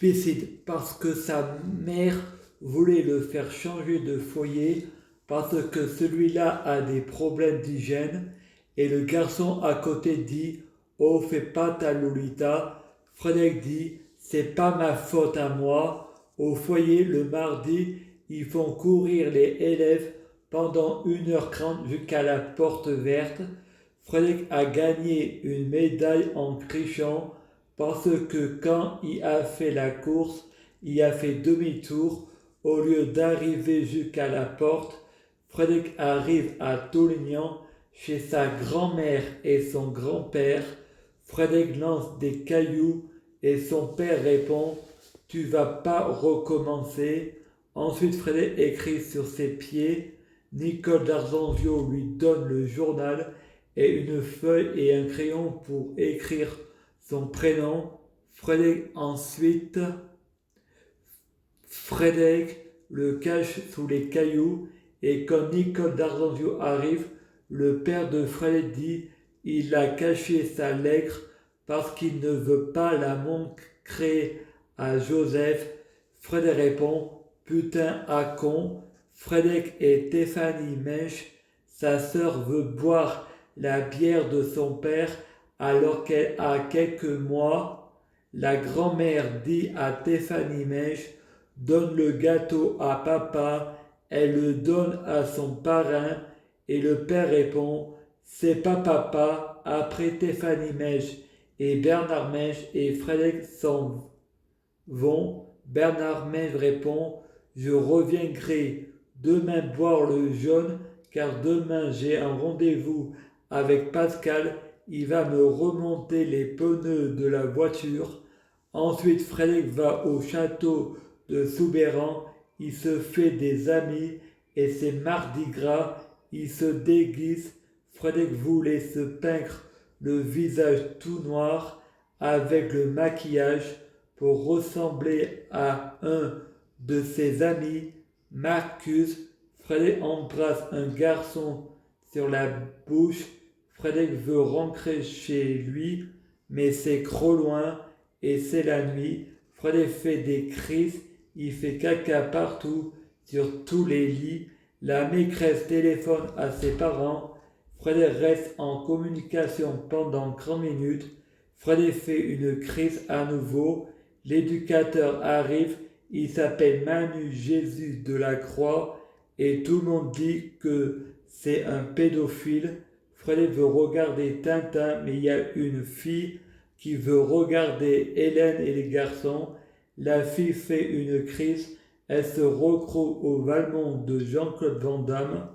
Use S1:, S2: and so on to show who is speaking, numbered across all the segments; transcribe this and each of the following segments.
S1: suicide parce que sa mère voulait le faire changer de foyer parce que celui-là a des problèmes d'hygiène et le garçon à côté dit oh fais pas ta Lolita. Frédéric dit c'est pas ma faute à moi. Au foyer le mardi ils font courir les élèves pendant 1h30 jusqu'à la porte verte. Frédéric a gagné une médaille en trichant parce que quand il a fait la course, il a fait demi-tour au lieu d'arriver jusqu'à la porte. Frédéric arrive à Toulignan chez sa grand-mère et son grand-père. Frédéric lance des cailloux et son père répond tu vas pas recommencer. Ensuite, Frédéric écrit sur ses pieds. Nicole d'Argenzio lui donne le journal et une feuille et un crayon pour écrire son prénom. Frédéric le cache sous les cailloux et quand Nicole d'Argenzio arrive, le père de Frédéric dit il a caché sa lettre parce qu'il ne veut pas la montrer à Joseph. Frédéric répond putain à con. Frédéric et Stéphanie Mèche, sa sœur veut boire la bière de son père alors qu'elle a quelques mois. La grand-mère dit à Stéphanie Mèche donne le gâteau à papa, elle le donne à son parrain et le père répond c'est pas papa. Après Stéphanie Mèche et Bernard Mèche et Frédéric s'en vont. Bernard Mèche répond je reviendrai demain boire le jaune car demain j'ai un rendez-vous avec Pascal, il va me remonter les pneus de la voiture. Ensuite Frédéric va au château de Soubeyran, il se fait des amis et c'est mardi gras, il se déguise. Frédéric voulait se peindre le visage tout noir avec le maquillage pour ressembler à un de ses amis, Marcus. Frédéric embrasse un garçon sur la bouche. Frédéric veut rentrer chez lui, mais c'est trop loin et c'est la nuit. Frédéric fait des crises, il fait caca partout, sur tous les lits. La maîtresse téléphone à ses parents. Frédéric reste en communication pendant 30 minutes. Frédéric fait une crise à nouveau. L'éducateur arrive, il s'appelle Manu Jésus de la Croix et tout le monde dit que c'est un pédophile. Frédéric veut regarder Tintin, mais il y a une fille qui veut regarder Hélène et les garçons. La fille fait une crise, elle se recroue au Valmont de Jean-Claude Van Damme.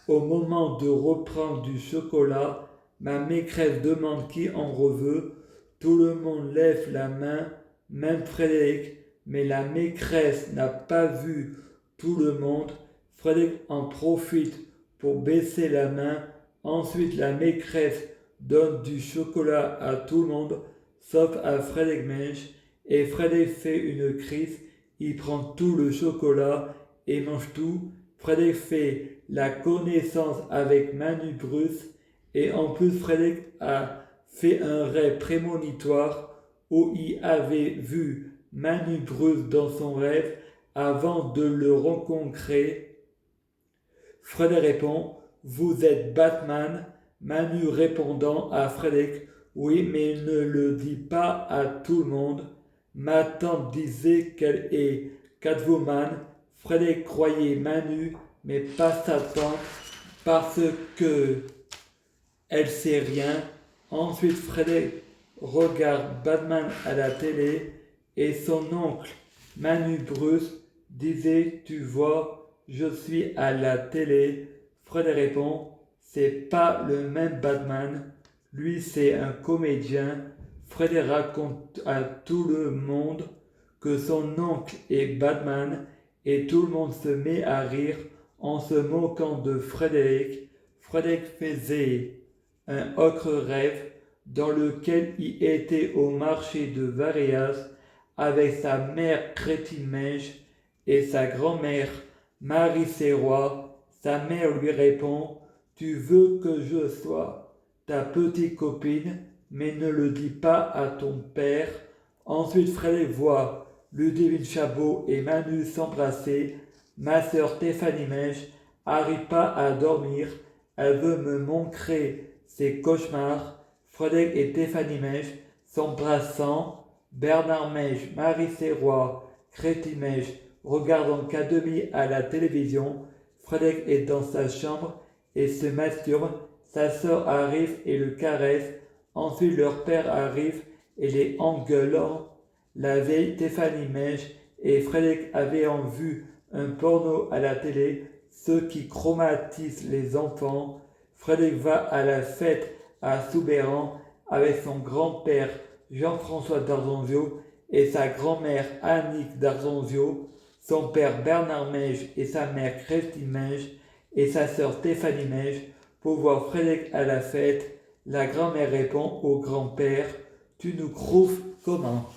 S1: Au moment de reprendre du chocolat, ma maîtresse demande qui en veut. Tout le monde lève la main, même Frédéric, mais la maîtresse n'a pas vu tout le monde. Frédéric en profite pour baisser la main. Ensuite, la maîtresse donne du chocolat à tout le monde, sauf à Frédéric Mèche. Et Frédéric fait une crise, il prend tout le chocolat et mange tout. Frédéric fait la connaissance avec Manu Bruce et en plus Frédéric a fait un rêve prémonitoire où il avait vu Manu Bruce dans son rêve avant de le rencontrer. Frédéric répond vous êtes Batman. Manu répondant à Frédéric oui mais ne le dis pas à tout le monde. Ma tante disait qu'elle est Catwoman. Frédéric croyait Manu mais pas sa tante parce que elle sait rien. Ensuite Frédéric regarde Batman à la télé et son oncle Manu Bruce disait tu vois je suis à la télé. Frédéric répond c'est pas le même Batman, lui c'est un comédien. Frédéric raconte à tout le monde que son oncle est Batman et tout le monde se met à rire en se moquant de Frédéric. Frédéric faisait un autre rêve dans lequel il était au marché de Varéas avec sa mère Crétine Mèche et sa grand-mère Marie Serrois. Sa mère lui répond tu veux que je sois ta petite copine mais ne le dis pas à ton père. Ensuite Frédéric voit Ludivine Chabot et Manu s'embrasser. Ma sœur Stéphanie Mèche arrive pas à dormir. Elle veut me montrer ses cauchemars. Frédéric et Stéphanie Mèche s'embrassant. Bernard Mèche, Marie Serrois, Créti Mèche regardant qu'à demi à la télévision. Frédéric est dans sa chambre et se masturbe. Sa sœur arrive et le caresse. Ensuite leur père arrive et les engueulant. La veille, Stéphanie Mèche et Frédéric avaient vu un porno à la télé, ce qui traumatise les enfants. Frédéric va à la fête à Soubeyran avec son grand-père Jean-François d'Arzonzio et sa grand-mère Annick d'Arzonzio, son père Bernard Mèche et sa mère Christine Mèche et sa sœur Stéphanie Mèche pour voir Frédéric à la fête. La grand-mère répond au grand-père: tu nous trouves comment?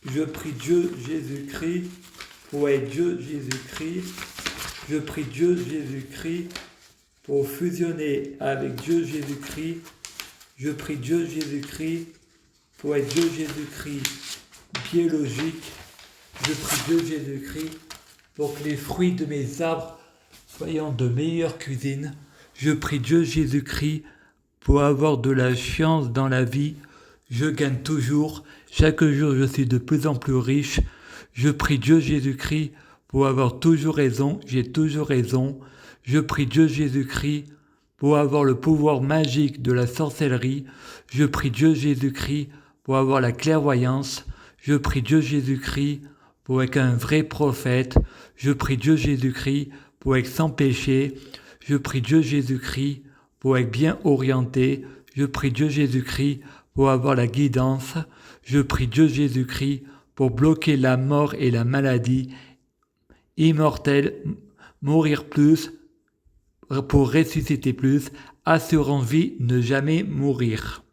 S1: Je prie Dieu Jésus-Christ pour être Dieu Jésus-Christ. Je prie Dieu Jésus-Christ pour fusionner avec Dieu Jésus-Christ. Je prie Dieu Jésus-Christ pour être Dieu Jésus-Christ biologique. Je prie Dieu Jésus-Christ pour que les fruits de mes arbres soient de meilleure cuisine. Je prie Dieu Jésus-Christ pour avoir de la chance dans la vie. Je gagne toujours. Chaque jour, je suis de plus en plus riche. Je prie Dieu Jésus-Christ pour avoir toujours raison. J'ai toujours raison. Je prie Dieu Jésus-Christ pour avoir le pouvoir magique de la sorcellerie. Je prie Dieu Jésus-Christ pour avoir la clairvoyance. Je prie Dieu Jésus-Christ pour être un vrai prophète. Je prie Dieu Jésus-Christ pour être sans péché. Je prie Dieu Jésus-Christ pour être bien orienté. Je prie Dieu Jésus-Christ pour avoir la guidance. Je prie Dieu Jésus-Christ pour bloquer la mort et la maladie. Immortel, mourir plus, pour ressusciter plus, assurance vie, ne jamais mourir.